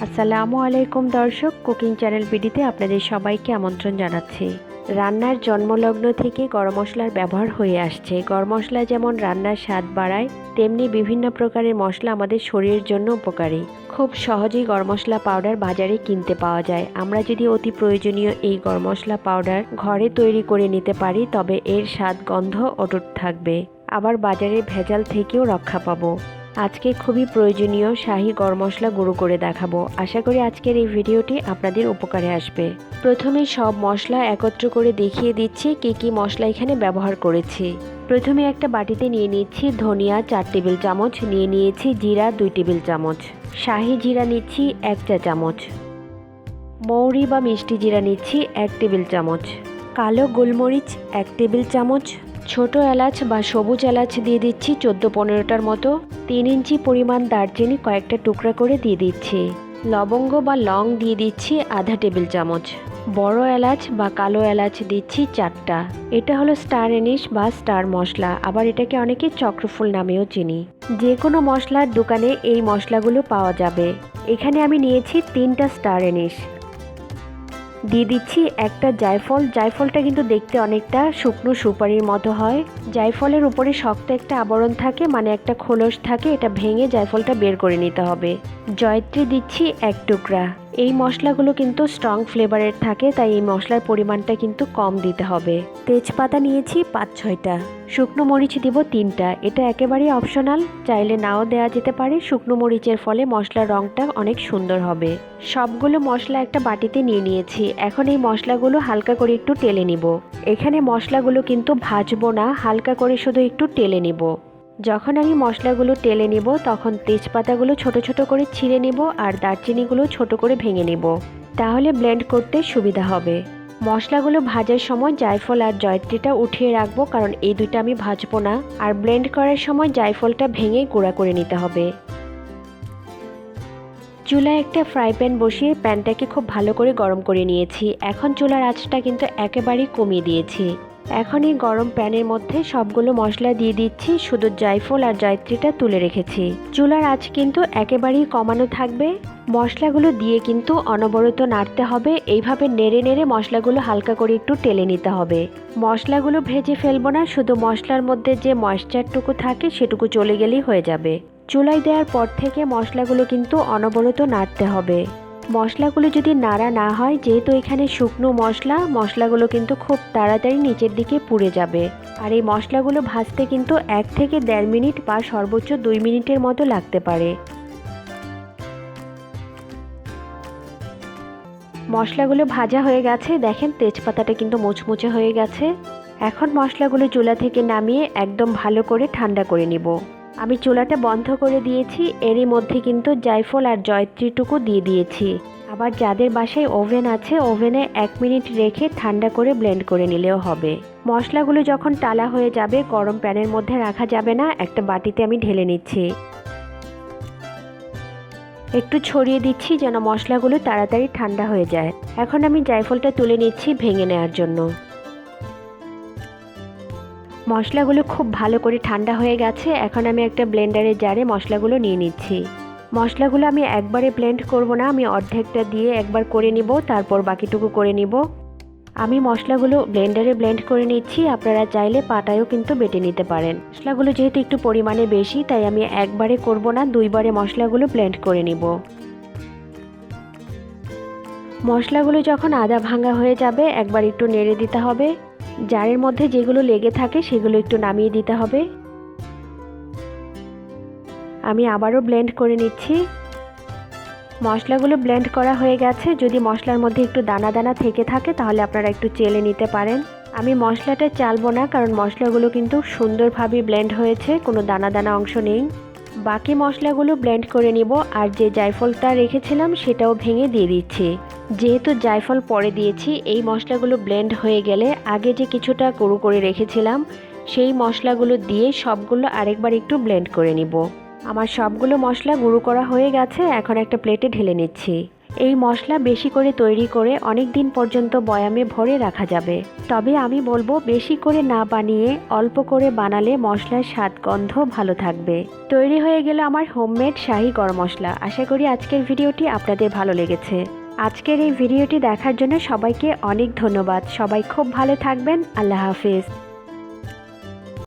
আসসালামু আলাইকুম দর্শক, কুকিং চ্যানেল বিডিতে আপনাদের সবাইকে আমন্ত্রণ জানাচ্ছি। রান্নার জন্মলগ্ন থেকে গরম মশলার ব্যবহার হয়ে আসছে। গরম মশলা যেমন রান্নার স্বাদ বাড়ায়, তেমনি বিভিন্ন প্রকারের মশলা আমাদের শরীরের জন্য উপকারী। খুব সহজেই গরম মশলা পাউডার বাজারে কিনতে পাওয়া যায়। আমরা যদি অতি প্রয়োজনীয় এই গরম মশলা পাউডার ঘরে তৈরি করে নিতে পারি, তবে এর স্বাদ গন্ধ অটুট থাকবে। আবার বাজারের ভেজাল থেকেও রক্ষা পাবো। আজকে খুবই প্রয়োজনীয় শাহি গরম মশলা গুঁড়ো করে দেখাবো। আশা করি আজকের এই ভিডিওটি আপনাদের উপকারে আসবে। প্রথমে সব মশলা একত্র করে দেখিয়ে দিচ্ছি কি কি মশলা এখানে ব্যবহার করেছি। প্রথমে একটা বাটিতে নিয়ে নিচ্ছি ধনিয়া 4 টেবিল চামচ, নিয়ে নিয়েছি জিরা 2 টেবিল চামচ, শাহি জিরা নিচ্ছি 1 চা চামচ, মৌরি বা মিষ্টি জিরা নিচ্ছি 1 টেবিল চামচ, কালো গোলমরিচ 1 টেবিল চামচ, ছোট এলাচ বা সবুজ এলাচ দিয়ে দিচ্ছি 14-15টার মতো, 3 ইঞ্চি পরিমাণ দারচিনি কয়েকটা টুকরা করে দিয়ে দিচ্ছি, লবঙ্গ বা লং দিয়ে দিচ্ছি আধা টেবিল চামচ, বড় এলাচ বা কালো এলাচ দিচ্ছি 4টা। এটা হলো স্টার এনিশ বা স্টার মশলা, আবার এটাকে অনেকে চক্রফুল নামেও চিনি। যে কোনো মশলার দোকানে এই মশলাগুলো পাওয়া যাবে। এখানে আমি নিয়েছি 3টা স্টার এনিশ। দিয়ে দিচ্ছি একটা জায়ফল। জায়ফলটা কিন্তু দেখতে অনেকটা শুকনো সুপারির মতো হয়। জায়ফলের উপরে শক্ত একটা আবরণ থাকে, মানে একটা খোলস থাকে, এটা ভেঙে জায়ফলটা বের করে নিতে হবে। জয়ত্রী দিচ্ছি 1 টুকরা। এই মশলাগুলো কিন্তু স্ট্রং ফ্লেভারের থাকে, তাই এই মশলার পরিমাণটা কিন্তু কম দিতে হবে। তেজপাতা নিয়েছি 5-6টা, শুকনো মরিচ দিব 3টা। এটা একেবারেই অপশনাল, চাইলে নাও দেওয়া যেতে পারে। শুকনো মরিচের ফলে মশলার রঙটা অনেক সুন্দর হবে। সবগুলো মশলা একটা বাটিতে নিয়ে নিয়েছি। এখন এই মশলাগুলো হালকা করে একটু টেলে নিব। এখানে মশলাগুলো কিন্তু ভাজবো না, হালকা করে শুধু একটু টেলে নিব। যখন আমি মশলাগুলো টেলে নিব, তখন তেজপাতাগুলো ছোট ছোট করে ছিঁড়ে নিব আর দারচিনিগুলো ছোট করে ভেঙে নিব, তাহলে ব্লেন্ড করতে সুবিধা হবে। মশলাগুলো ভাজার সময় জায়ফল আর জয়ত্রীটা উঠিয়ে রাখবো, কারণ এই দুইটা আমি ভাজবো না। আর ব্লেন্ড করার সময় জায়ফলটা ভেঙে গুঁড়া করে নিতে হবে। চুলায় একটা ফ্রাই প্যান বসিয়ে প্যানটাকে খুব ভালো করে গরম করে নিয়েছি। এখন চুলার আঁচটা কিন্তু একেবারেই কমিয়ে দিয়েছি। এখন এই গরম প্যানের মধ্যে সবগুলো মশলা দিয়ে দিচ্ছি, শুধু জায়ফল আর জয়ত্রীটা তুলে রেখেছি। চুলার আঁচ কিন্তু একেবারেই কমানো থাকবে। মশলাগুলো দিয়ে কিন্তু অনবরত নাড়তে হবে। এইভাবে নেড়ে নেড়ে মশলাগুলো হালকা করে একটু টেলে নিতে হবে। মশলাগুলো ভেজে ফেলবো না, শুধু মশলার মধ্যে যে ময়েশ্চারটুকু থাকে সেটুকু চলে গেলেই হয়ে যাবে। চুলায় দেওয়ার পর থেকে মশলাগুলো কিন্তু অনবরত নাড়তে হবে। মশলাগুলো যদি নাড়া না হয়, যেহেতু এখানে শুকনো মশলা, মশলাগুলো কিন্তু খুব তাড়াতাড়ি নিচের দিকে পুড়ে যাবে। আর এই মশলাগুলো ভাজতে কিন্তু 1 থেকে 1.5 মিনিট বা সর্বোচ্চ 2 মিনিটের মতো লাগতে পারে। মশলাগুলো ভাজা হয়ে গেছে, দেখেন তেজপাতাটা কিন্তু মুচমুচে হয়ে গেছে। এখন মশলাগুলো চুলা থেকে নামিয়ে একদম ভালো করে ঠান্ডা করে নিব। আমি চুলাটা বন্ধ করে দিয়েছি। এরই মধ্যে কিন্তু জায়ফল আর জয়ত্রীটুকু দিয়ে দিয়েছি। আবার যাদের বাসায় ওভেন আছে, ওভেনে 1 মিনিট রেখে ঠান্ডা করে ব্লেন্ড করে নিলেও হবে। মশলাগুলো যখন টালা হয়ে যাবে, গরম প্যানের মধ্যে রাখা যাবে না, একটা বাটিতে আমি ঢেলে নিচ্ছি। একটু ছড়িয়ে দিচ্ছি যেন মশলাগুলো তাড়াতাড়ি ঠান্ডা হয়ে যায়। এখন আমি জায়ফলটা তুলে নিচ্ছি ভেঙে নেওয়ার জন্য। মশলাগুলো খুব ভালো করে ঠান্ডা হয়ে গেছে। এখন আমি একটা ব্লেন্ডারের জারে মশলাগুলো নিয়ে নিচ্ছি। মশলাগুলো আমি একবারে ব্লেন্ড করব না, আমি অর্ধেকটা দিয়ে একবার করে নিব, তারপর বাকিটুকু করে নিব। আমি মশলাগুলো ব্লেন্ডারে ব্লেন্ড করে নিচ্ছি। আপনারা চাইলে পাটায়ও কিন্তু বেটে নিতে পারেন। মশলাগুলো যেহেতু একটু পরিমাণে বেশি, তাই আমি একবারে করব না, 2 বারে মশলাগুলো ব্লেন্ড করে নিব। মশলাগুলো যখন আধা ভাঙা হয়ে যাবে, একবার একটু নেড়ে দিতে হবে। জারের মধ্যে যেগুলো লেগে থাকে সেগুলো একটু নামিয়ে দিতে হবে। আমি আবারও ব্লেন্ড করে নিচ্ছি। মশলাগুলো ব্লেন্ড করা হয়ে গেছে। যদি মশলার মধ্যে একটু দানা দানা থেকে থাকে, তাহলে আপনারা একটু চেলে নিতে পারেন। আমি মশলাটা চালবো না, কারণ মশলাগুলো কিন্তু সুন্দরভাবে ব্লেন্ড হয়েছে, কোনো দানা দানা অংশ নেই। বাকি মশলাগুলো ব্লেন্ড করে নিব। আর যে জায়ফলটা রেখেছিলাম সেটাও ভেঙে দিয়ে দিচ্ছি। যেহেতু জায়ফল পরে দিয়েছি, এই মশলাগুলো ব্লেন্ড হয়ে গেলে আগে যে কিছুটা গুঁড়ো করে রেখেছিলাম সেই মশলাগুলো দিয়ে সবগুলো আরেকবার একটু ব্লেন্ড করে নিব। আমার সবগুলো মশলা গুঁড়ো করা হয়ে গেছে। এখন একটা প্লেটে ঢেলে নিচ্ছি। এই মশলা বেশি করে তৈরি করে অনেক দিন পর্যন্ত বয়ামে ভরে রাখা যাবে। তবে আমি বলবো বেশি করে না বানিয়ে অল্প করে বানালে মশলার স্বাদ গন্ধ ভালো থাকবে। তৈরি হয়ে গেল আমার হোমমেড শাহি গরম মশলা। আশা করি আজকের ভিডিওটি আপনাদের ভালো লেগেছে। আজকের এই ভিডিওটি দেখার জন্য সবাইকে অনেক ধন্যবাদ। সবাই খুব ভালো থাকবেন। আল্লাহ হাফেজ।